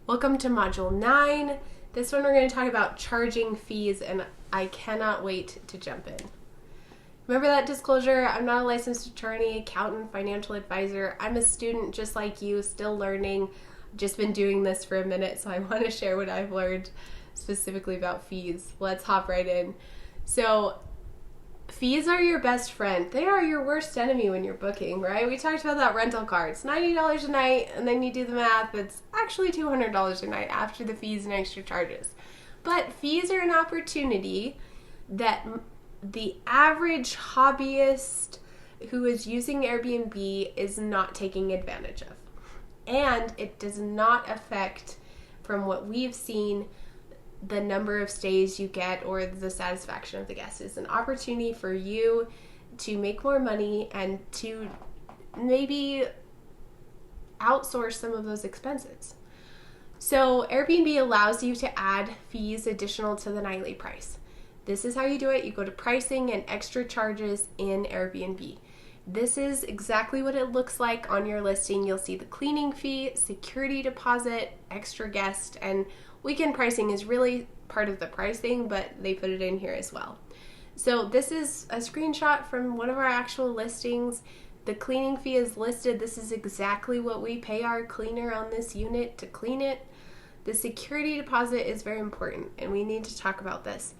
Welcome to Module 9. This one we're going to talk about charging fees, and I cannot wait to jump in. Remember that disclosure? I'm not a licensed attorney, accountant, financial advisor. I'm a student just like you, still learning. I've just been doing this for a minute, so I want to share what I've learned specifically about fees. Let's hop right in. So, fees are your best friend. They are your worst enemy when you're booking, right? We talked about that rental car. It's $90 a night, and then you do the math. It's actually $200 a night after the fees and extra charges. But fees are an opportunity that the average hobbyist who is using Airbnb is not taking advantage of. And it does not affect, from what we've seen, the number of stays you get or the satisfaction of the guests. Is an opportunity for you to make more money and to maybe outsource some of those expenses. So Airbnb allows you to add fees additional to the nightly price. This is how you do it. You go to pricing and extra charges in Airbnb. This is exactly what it looks like on your listing. You'll see the cleaning fee, security deposit, extra guest, and weekend pricing is really part of the pricing, but they put it in here as well. So this is a screenshot from one of our actual listings. The cleaning fee is listed. This is exactly what we pay our cleaner on this unit to clean it. The security deposit is very important, and we need to talk about this.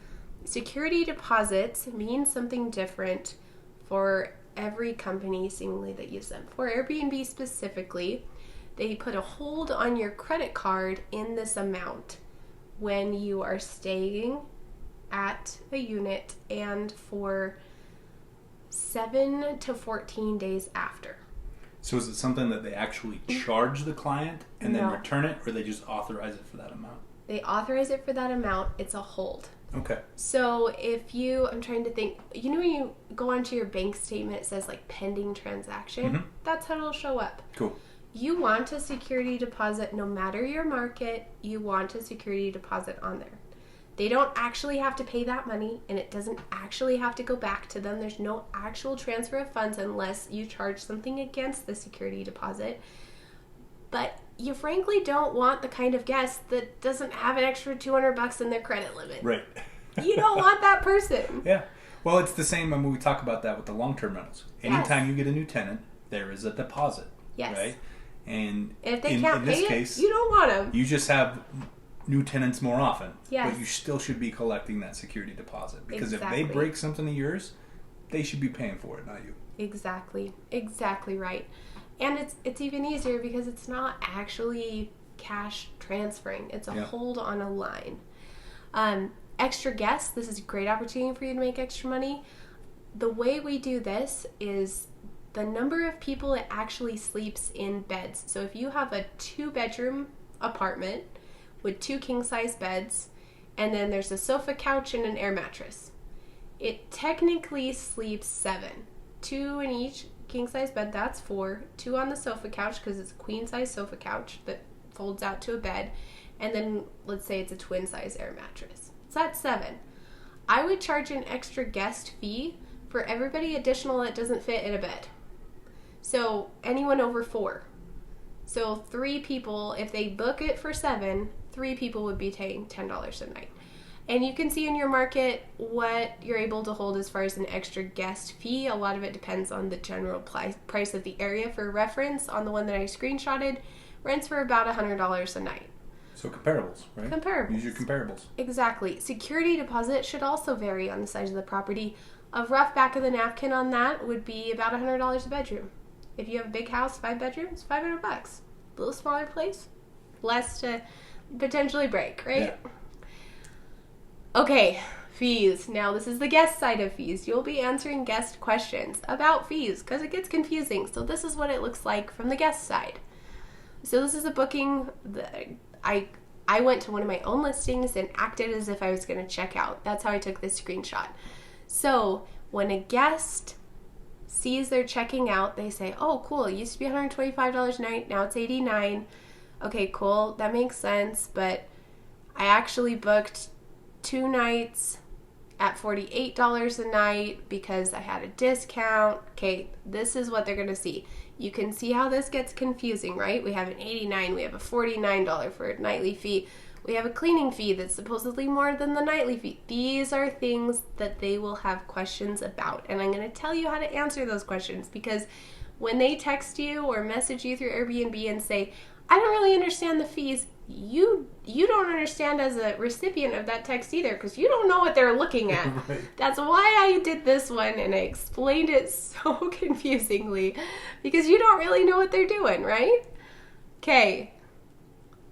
Security deposits mean something different for every company seemingly that uses them. For Airbnb specifically, they put a hold on your credit card in this amount when you are staying at a unit and for 7 to 14 days after. So is it something that they actually charge the client and then return it, or they just authorize it for that amount? They authorize it for that amount. It's a hold. Okay. So if you, I'm trying to think, you know when you go onto your bank statement, it says like pending transaction? Mm-hmm. That's how it'll show up. Cool. You want a security deposit, no matter your market, you want a security deposit on there. They don't actually have to pay that money, and it doesn't actually have to go back to them. There's no actual transfer of funds unless you charge something against the security deposit. But you frankly don't want the kind of guest that doesn't have an extra $200 in their credit limit. Right. You don't want that person. Yeah. Well, it's the same when we talk about that with the long-term rentals. Anytime you get a new tenant, there is a deposit. Yes. Right? And if they can't pay it, you don't want them. You just have new tenants more often. Yes. But you still should be collecting that security deposit. Because Exactly. if they break something of yours, they should be paying for it, not you. Exactly. Exactly right. And it's even easier because it's not actually cash transferring. It's a hold on a line. Extra guests, this is a great opportunity for you to make extra money. The way we do this is the number of people that actually sleeps in beds. So if you have a 2-bedroom apartment with 2 king-size beds, and then there's a sofa couch and an air mattress, it technically sleeps 7. 2 in each king-size bed, that's 4. 2 on the sofa couch, because it's a queen-size sofa couch that folds out to a bed, and then let's say it's a twin-size air mattress. So that's 7. I would charge an extra guest fee for everybody additional that doesn't fit in a bed. So anyone over 4. So 3 people, if they book it for 7, 3 people would be paying $10 a night. And you can see in your market what you're able to hold as far as an extra guest fee. A lot of it depends on the general price of the area. For reference, on the one that I screenshotted, rents for about $100 a night. So comparables, right? Comparables. Use your comparables. Exactly. Security deposit should also vary on the size of the property. A rough back of the napkin on that would be about $100 a bedroom. If you have a big house, 5 bedrooms, $500. A little smaller place, less to potentially break, right? Yeah. Okay, fees. Now this is the guest side of fees. You'll be answering guest questions about fees because it gets confusing. So this is what it looks like from the guest side. So this is a booking that I went to one of my own listings and acted as if I was going to check out. That's how I took this screenshot. So when a guest sees they're checking out, they say, oh, cool, it used to be $125 a night, now it's $89. Okay, cool, that makes sense, but I actually booked 2 nights at $48 a night because I had a discount. Okay, this is what they're going to see. You can see how this gets confusing, right? We have an $89, we have a $49 for a nightly fee. We have a cleaning fee that's supposedly more than the nightly fee. These are things that they will have questions about. And I'm going to tell you how to answer those questions, because when they text you or message you through Airbnb and say, I don't really understand the fees, you don't understand as a recipient of that text either, because you don't know what they're looking at. Right. That's why I did this one and I explained it so confusingly, because you don't really know what they're doing, right? Okay,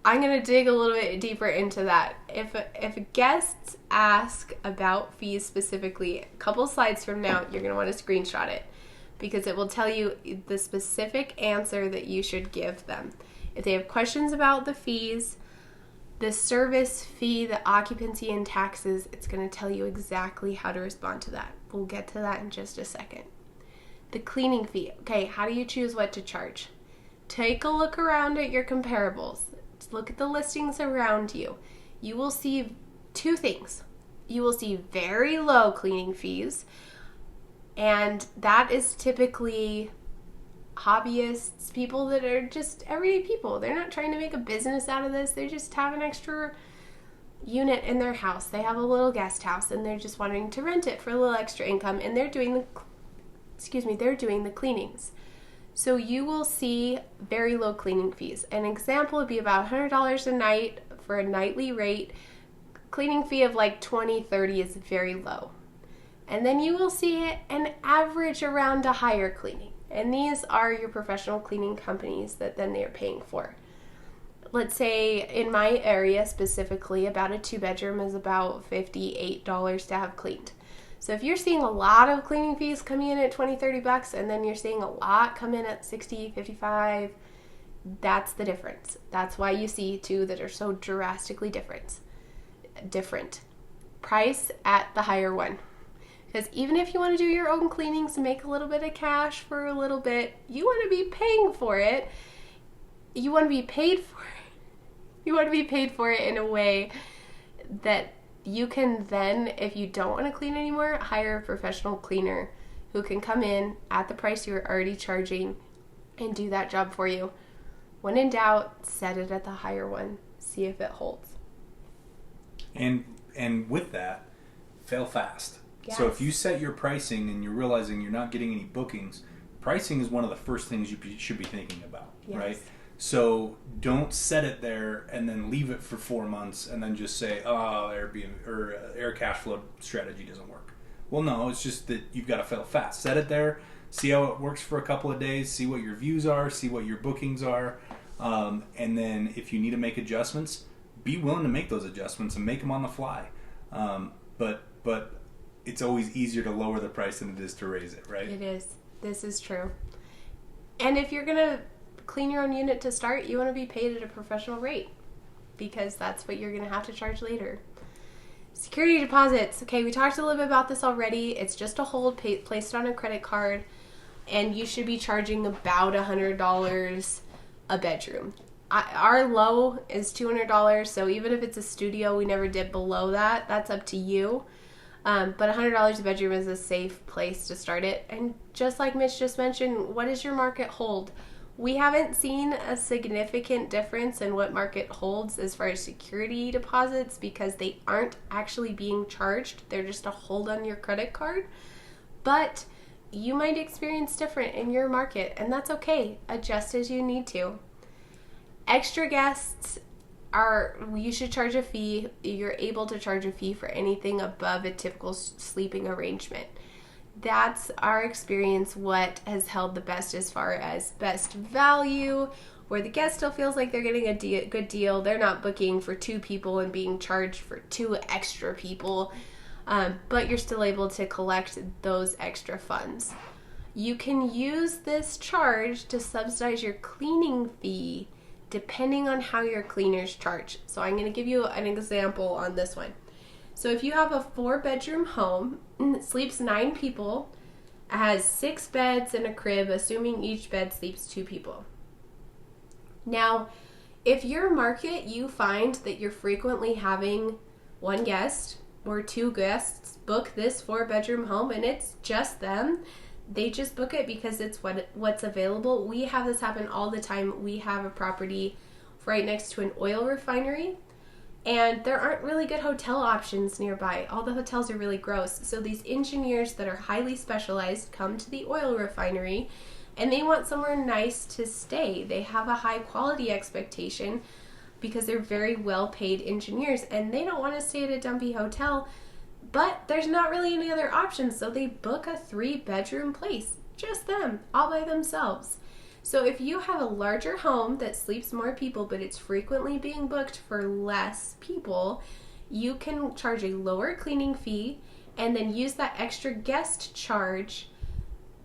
I'm going to dig a little bit deeper into that. If guests ask about fees specifically, a couple slides from now, you're going to want to screenshot it, because it will tell you the specific answer that you should give them. If they have questions about the fees, the service fee, the occupancy and taxes, it's going to tell you exactly how to respond to that. We'll get to that in just a second. The cleaning fee. Okay, how do you choose what to charge? Take a look around at your comparables. Look at the listings around you. You will see two things. You will see very low cleaning fees, and that is typically hobbyists, people that are just everyday people. They're not trying to make a business out of this. They just have an extra unit in their house. They have a little guest house and they're just wanting to rent it for a little extra income, and they're doing the cleanings. So you will see very low cleaning fees. An example would be about $100 a night for a nightly rate. Cleaning fee of like $20, $30 is very low. And then you will see an average around a higher cleaning. And these are your professional cleaning companies that then they're paying for. Let's say in my area specifically, about a 2-bedroom is about $58 to have cleaned. So if you're seeing a lot of cleaning fees coming in at $20, $30, and then you're seeing a lot come in at $60, $55, that's the difference. That's why you see two that are so drastically different. Price at the higher one. Because even if you want to do your own cleanings and make a little bit of cash for a little bit, you want to be paying for it. You want to be paid for it. You want to be paid for it in a way that you can then, if you don't want to clean anymore, hire a professional cleaner who can come in at the price you were already charging and do that job for you. When in doubt, set it at the higher one. See if it holds. And with that, fail fast. Yes. So if you set your pricing and you're realizing you're not getting any bookings, pricing is one of the first things you should be thinking about, yes. Right? So don't set it there and then leave it for 4 months and then just say, oh, Airbnb or air cash flow strategy doesn't work. Well, no, it's just that you've got to fail fast. Set it there, see how it works for a couple of days, see what your views are, see what your bookings are, and then if you need to make adjustments, be willing to make those adjustments and make them on the fly. But it's always easier to lower the price than it is to raise it, right? It is. This is true. And if you're going to clean your own unit to start, you want to be paid at a professional rate, because that's what you're going to have to charge later. Security deposits. Okay, we talked a little bit about this already. It's just a hold placed on a credit card, and you should be charging about $100 a bedroom. Our low is $200, so even if it's a studio, we never dip below that. That's up to you. But $100 a bedroom is a safe place to start it. And just like Mitch just mentioned, what does your market hold? We haven't seen a significant difference in what market holds as far as security deposits, because they aren't actually being charged. They're just a hold on your credit card. But you might experience different in your market, and that's okay. Adjust as you need to. Extra guests you should charge a fee. You're able to charge a fee for anything above a typical sleeping arrangement. That's our experience, what has held the best as far as best value, where the guest still feels like they're getting a good deal. They're not booking for 2 people and being charged for 2 extra people, but you're still able to collect those extra funds. You can use this charge to subsidize your cleaning fee depending on how your cleaners charge. So I'm going to give you an example on this one. So if you have a 4-bedroom home that sleeps 9 people, it has 6 beds and a crib, assuming each bed sleeps 2 people. Now, if your market, you find that you're frequently having 1 guest or 2 guests book this 4-bedroom home and it's just them, They just book it because it's what's available. We have this happen all the time. We have a property right next to an oil refinery, and there aren't really good hotel options nearby. All the hotels are really gross. So these engineers that are highly specialized come to the oil refinery, and they want somewhere nice to stay. They have a high quality expectation because they're very well paid engineers, and they don't want to stay at a dumpy hotel, but there's not really any other options. So they book a 3-bedroom place, just them, all by themselves. So if you have a larger home that sleeps more people, but it's frequently being booked for less people, you can charge a lower cleaning fee and then use that extra guest charge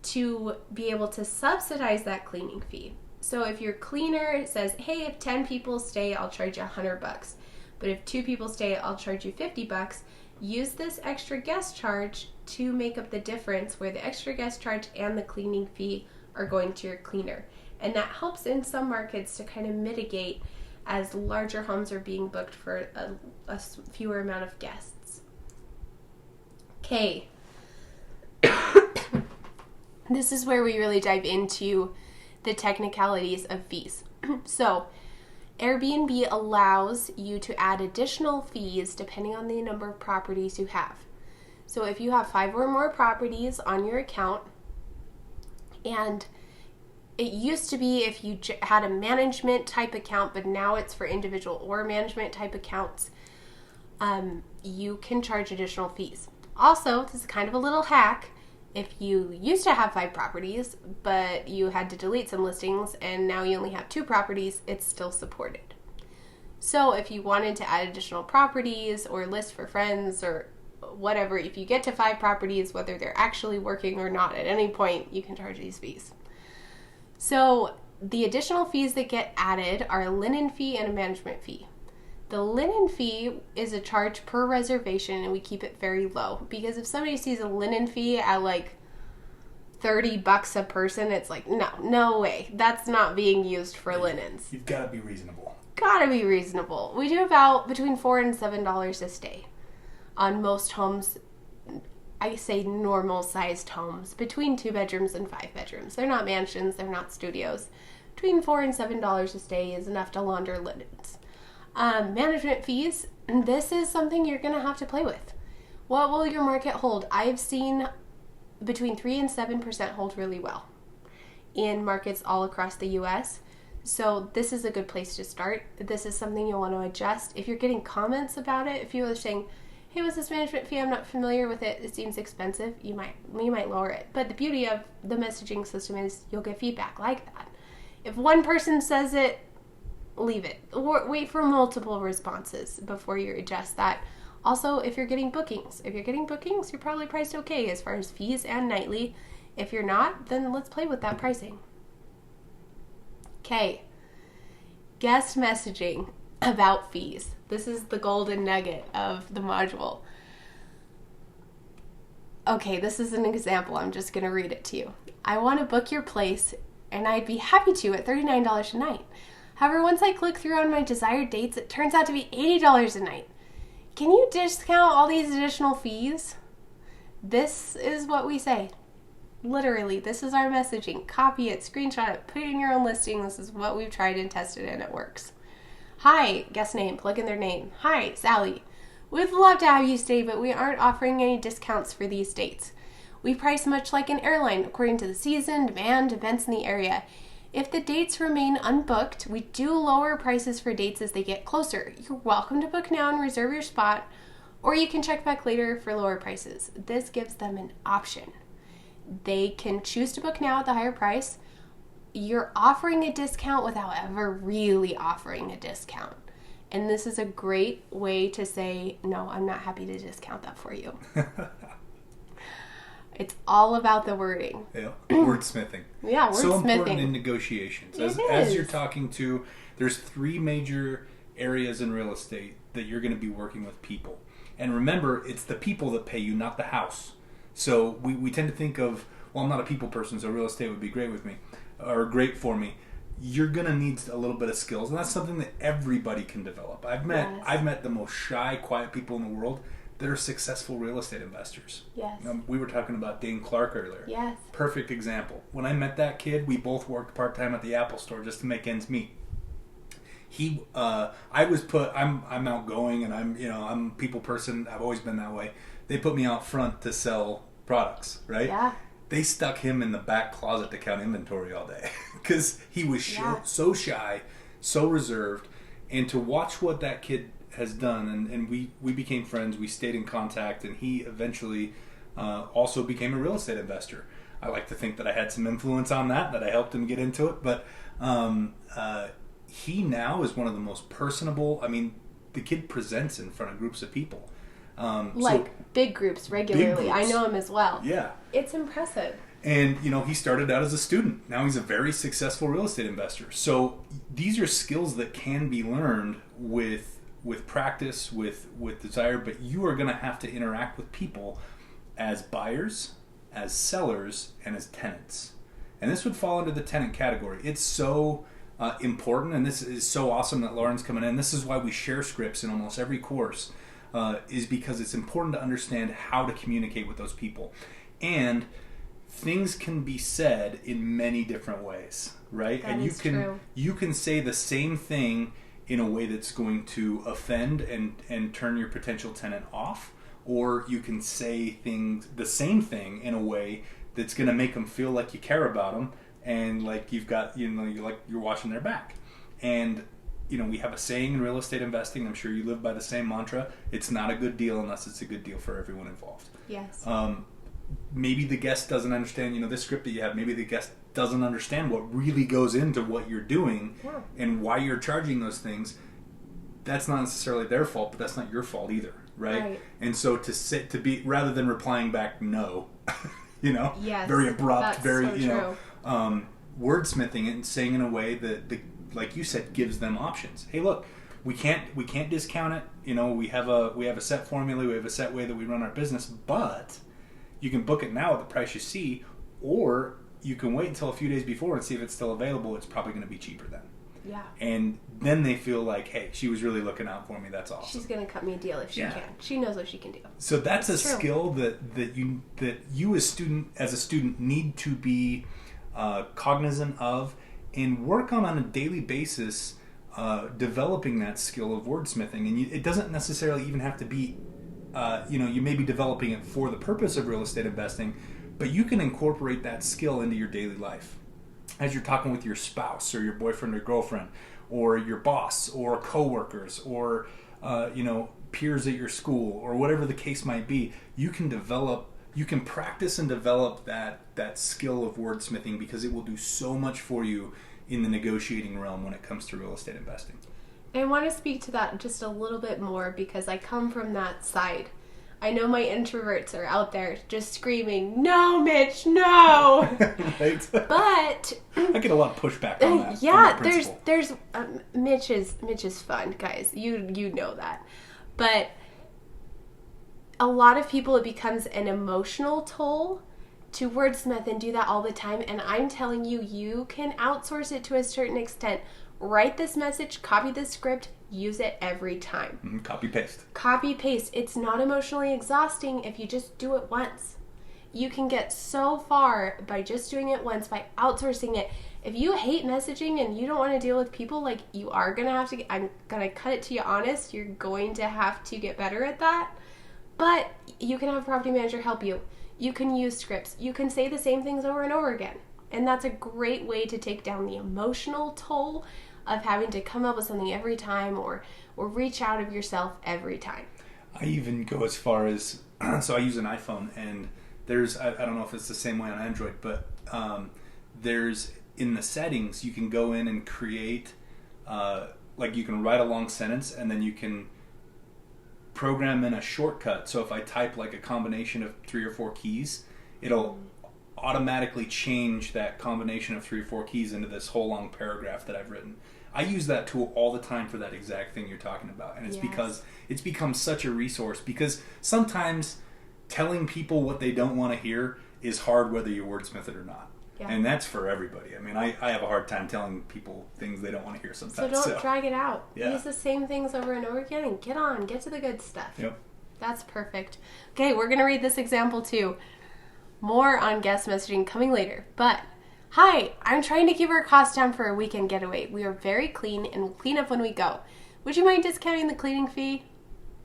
to be able to subsidize that cleaning fee. So if your cleaner says, hey, if 10 people stay, I'll charge you $100. But if 2 people stay, I'll charge you $50. Use this extra guest charge to make up the difference where the extra guest charge and the cleaning fee are going to your cleaner. And that helps in some markets to kind of mitigate as larger homes are being booked for a fewer amount of guests. Okay. This is where we really dive into the technicalities of fees. So, Airbnb allows you to add additional fees depending on the number of properties you have. So if you have 5 or more properties on your account, and it used to be if you had a management type account, but now it's for individual or management type accounts, you can charge additional fees. Also, this is kind of a little hack. If you used to have 5 properties, but you had to delete some listings and now you only have 2 properties, it's still supported. So if you wanted to add additional properties or list for friends or whatever, if you get to 5 properties, whether they're actually working or not at any point, you can charge these fees. So the additional fees that get added are a linen fee and a management fee. The linen fee is a charge per reservation, and we keep it very low because if somebody sees a linen fee at like $30 a person, it's like, no way. That's not being used for linens. You've got to be reasonable. Gotta be reasonable. We do about between $4 and $7 a stay on most homes. I say normal sized homes, between 2 bedrooms and 5 bedrooms. They're not mansions, they're not studios. Between $4 and $7 a stay is enough to launder linens. Management fees, this is something you're going to have to play with. What will your market hold? I've seen between 3 and 7% hold really well in markets all across the U.S. So this is a good place to start. This is something you'll want to adjust. If you're getting comments about it, if people are saying, hey, what's this management fee? I'm not familiar with it. It seems expensive. You might lower it. But the beauty of the messaging system is you'll get feedback like that. If one person says it, leave it. Or wait for multiple responses before you adjust that. Also, if you're getting bookings, you're probably priced okay as far as fees and nightly. If you're not, then let's play with that pricing. Okay. Guest messaging about fees. This is the golden nugget of the module. Okay, this is an example. I'm just going to read it to you. I want to book your place, and I'd be happy to at $39 a night. However, once I click through on my desired dates, it turns out to be $80 a night. Can you discount all these additional fees? This is what we say. Literally, this is our messaging. Copy it, screenshot it, put it in your own listing. This is what we've tried and tested, and it works. Hi, guest name, plug in their name. Hi, Sally. We'd love to have you stay, but we aren't offering any discounts for these dates. We price much like an airline, according to the season, demand, events in the area. If the dates remain unbooked, we do lower prices for dates as they get closer. You're welcome to book now and reserve your spot, or you can check back later for lower prices. This gives them an option. They can choose to book now at the higher price. You're offering a discount without ever really offering a discount. And this is a great way to say, no, I'm not happy to discount that for you. It's all about the wording. Yeah, wordsmithing. Yeah, wordsmithing. So important in negotiations. As you're talking to, there's 3 major areas in real estate that you're going to be working with people. And remember, it's the people that pay you, not the house. So we tend to think of, well, I'm not a people person, so real estate would be great with me, or great for me. You're going to need a little bit of skills, and that's something that everybody can develop. I've met the most shy, quiet people in the world. that are successful real estate investors. Yes. We were talking about Dane Clark earlier. Yes. Perfect example. When I met that kid, we both worked part-time at the Apple store just to make ends meet. I'm outgoing and I'm a people person. I've always been that way. They put me out front to sell products, right? Yeah. They stuck him in the back closet to count inventory all day because he was so shy, so reserved. And to watch what that kid has done, and we became friends, we stayed in contact, and he eventually also became a real estate investor. I like to think that I had some influence on that I helped him get into it, but he now is one of the most personable. I mean, the kid presents in front of groups of people. Big groups regularly. Big groups. I know him as well. Yeah. It's impressive. And, he started out as a student. Now he's a very successful real estate investor. So these are skills that can be learned with practice, with desire, but you are going to have to interact with people as buyers, as sellers, and as tenants. And this would fall into the tenant category. It's so important, and this is so awesome that Lauren's coming in. This is why we share scripts in almost every course, is because it's important to understand how to communicate with those people. And things can be said in many different ways, right? That is true. You can say the same thing in a way that's going to offend and turn your potential tenant off, or you can say the same thing in a way that's going to make them feel like you care about them and like you've got, you're watching their back. And we have a saying in real estate investing, I'm sure you live by the same mantra, it's not a good deal unless it's a good deal for everyone involved. Yes. Maybe the guest doesn't understand, this script that you have, maybe the guest doesn't understand what really goes into what you're doing and why you're charging those things. That's not necessarily their fault, but that's not your fault either, right? And so rather than replying back no, yes, very abrupt, very, so wordsmithing it and saying in a way that, like you said, gives them options. Hey, look, we can't discount it. We have a set formula, we have a set way that we run our business, but you can book it now at the price you see, or you can wait until a few days before and see if it's still available. It's probably going to be cheaper then. Yeah. And then they feel like, hey, she was really looking out for me. That's awesome. She's going to cut me a deal if she can. She knows what she can do. So that's a skill that you as a student need to be cognizant of and work on a daily basis, developing that skill of wordsmithing. And it doesn't necessarily even have to be, you may be developing it for the purpose of real estate investing, but you can incorporate that skill into your daily life. As you're talking with your spouse or your boyfriend or girlfriend or your boss or coworkers or, peers at your school or whatever the case might be, you can practice and develop that skill of wordsmithing because it will do so much for you in the negotiating realm when it comes to real estate investing. I want to speak to that just a little bit more because I come from that side. I know my introverts are out there just screaming, "No, Mitch, no!" Right. But I get a lot of pushback on that. Yeah, there's Mitch is fun, guys. You know that, but a lot of people, it becomes an emotional toll to wordsmith and do that all the time. And I'm telling you, you can outsource it to a certain extent. Write this message, copy this script, use it every time. Copy paste. Copy paste. It's not emotionally exhausting if you just do it once. You can get so far by just doing it once, by outsourcing it. If you hate messaging and you don't want to deal with people, you are going to have to, I'm going to cut it to you honest, you're going to have to get better at that. But you can have a property manager help you. You can use scripts. You can say the same things over and over again. And that's a great way to take down the emotional toll of having to come up with something every time or reach out of yourself every time. I even go as far as, so I use an iPhone, and there's, I don't know if it's the same way on Android, but there's, in the settings, you can go in and create, you can write a long sentence, and then you can program in a shortcut. So if I type a combination of 3 or 4 keys, it'll automatically change that combination of 3 or 4 keys into this whole long paragraph that I've written. I use that tool all the time for that exact thing you're talking about. And it's because it's become such a resource, because sometimes telling people what they don't want to hear is hard whether you wordsmith it or not. Yeah. And that's for everybody. I mean, I have a hard time telling people things they don't want to hear sometimes. So don't drag it out. Yeah. Use the same things over and over again and get to the good stuff. Yep. That's perfect. Okay, we're going to read this example too. More on guest messaging coming later. But, hi, I'm trying to keep our costs down for a weekend getaway. We are very clean and will clean up when we go. Would you mind discounting the cleaning fee?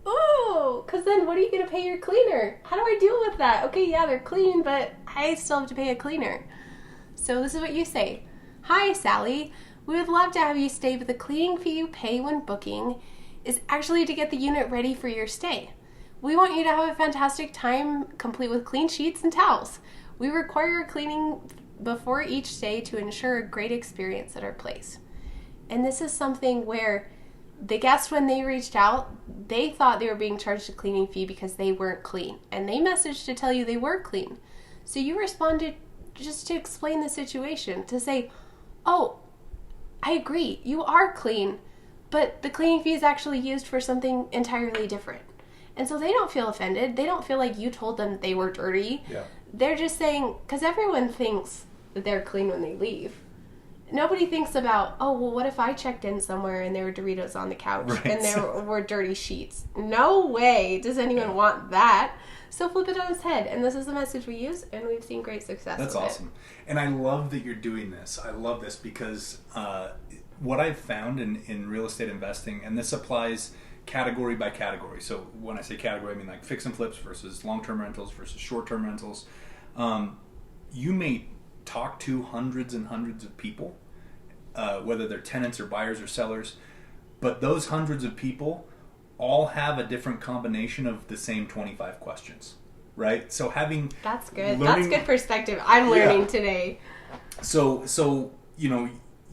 Oh, because then what are you going to pay your cleaner? How do I deal with that? Okay, yeah, they're clean, but I still have to pay a cleaner. So this is what you say. Hi, Sally. We would love to have you stay, but the cleaning fee you pay when booking is actually to get the unit ready for your stay. We want you to have a fantastic time, complete with clean sheets and towels. We require a cleaning before each stay to ensure a great experience at our place. And this is something where the guests, when they reached out, they thought they were being charged a cleaning fee because they weren't clean. And they messaged to tell you they were clean. So you responded just to explain the situation, to say, oh, I agree, you are clean, but the cleaning fee is actually used for something entirely different. And so they don't feel offended. They don't feel like you told them they were dirty. Yeah. They're just saying, because everyone thinks that they're clean when they leave. Nobody thinks about, oh, well, what if I checked in somewhere and there were Doritos on the couch and there were dirty sheets? No way does anyone want that. So flip it on its head. And this is the message we use, and we've seen great success with it. That's awesome. And I love that you're doing this. I love this because what I've found in real estate investing, and this applies category by category. So when I say category, I mean like fix and flips versus long-term rentals versus short-term rentals. You may talk to hundreds and hundreds of people, whether they're tenants or buyers or sellers, but those hundreds of people all have a different combination of the same 25 questions, right? So having... That's good. That's good perspective. I'm learning today. So you know,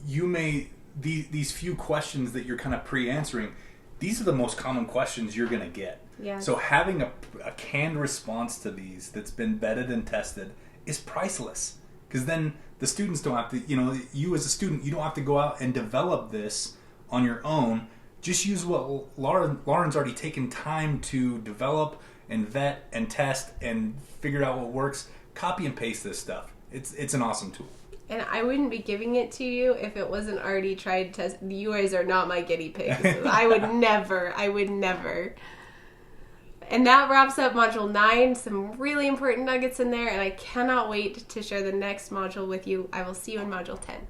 you may... These few questions that you're kind of pre-answering, these are the most common questions you're going to get. Yeah. So having a canned response to these that's been vetted and tested is priceless. Because then the students don't have to, you know, you as a student, you don't have to go out and develop this on your own. Just use what Lauren's already taken time to develop and vet and test and figure out what works. Copy and paste this stuff. It's an awesome tool. And I wouldn't be giving it to you if it wasn't already tried. You guys are not my guinea pigs. I would never. And that wraps up Module 9. Some really important nuggets in there, and I cannot wait to share the next module with you. I will see you in Module 10.